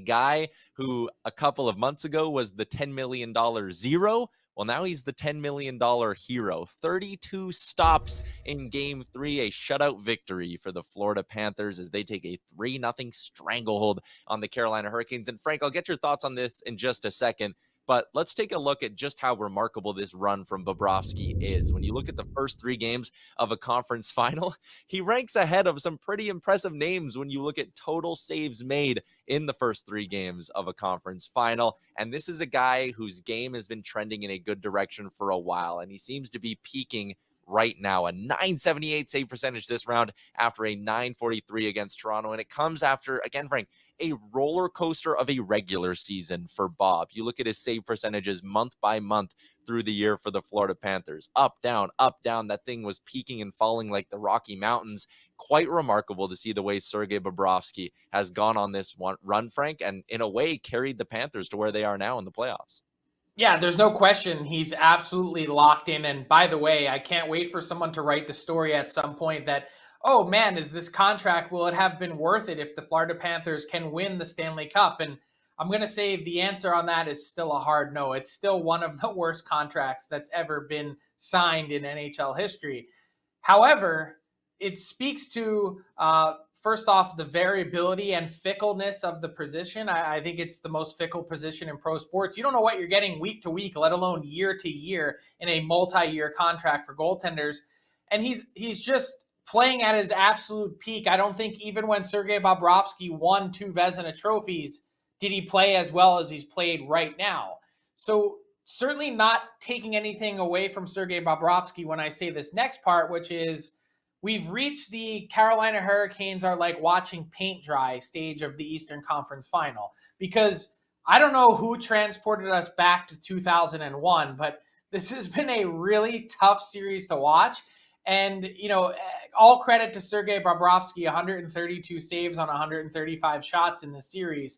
guy who a couple of months ago was the $10 million zero. Well, now he's the $10 million hero. 32 stops in game 3, a shutout victory for the Florida Panthers as they take a 3-0 stranglehold on the Carolina Hurricanes. And Frank, I'll get your thoughts on this in just a second. But let's take a look at just how remarkable this run from Bobrovsky is. When you look at the first 3 games of a conference final, he ranks ahead of some pretty impressive names when you look at total saves made in the first 3 games of a conference final. And this is a guy whose game has been trending in a good direction for a while, and he seems to be peaking right now. A .978 save percentage this round after a .943 against Toronto. And it comes after, again, Frank, a roller coaster of a regular season for Bob. You look at his save percentages month by month through the year for the Florida Panthers. Up, down, up, down. That thing was peaking and falling like the Rocky Mountains. Quite remarkable to see the way Sergei Bobrovsky has gone on this run, Frank, and in a way carried the Panthers to where they are now in the playoffs. Yeah, there's no question. He's absolutely locked in. And by the way, I can't wait for someone to write the story at some point that, oh man, is this contract, will it have been worth it if the Florida Panthers can win the Stanley Cup? And I'm going to say the answer on that is still a hard no. It's still one of the worst contracts that's ever been signed in NHL history. However, it speaks to, first off, the variability and fickleness of the position. I think it's the most fickle position in pro sports. You don't know what you're getting week to week, let alone year to year in a multi-year contract for goaltenders. And he's just playing at his absolute peak. I don't think even when Sergei Bobrovsky won 2 Vezina trophies, did he play as well as he's played right now. So certainly not taking anything away from Sergei Bobrovsky when I say this next part, which is, we've reached the Carolina Hurricanes are like watching paint dry stage of the Eastern Conference Final, because I don't know who transported us back to 2001, but this has been a really tough series to watch. And, all credit to Sergei Bobrovsky, 132 saves on 135 shots in the series.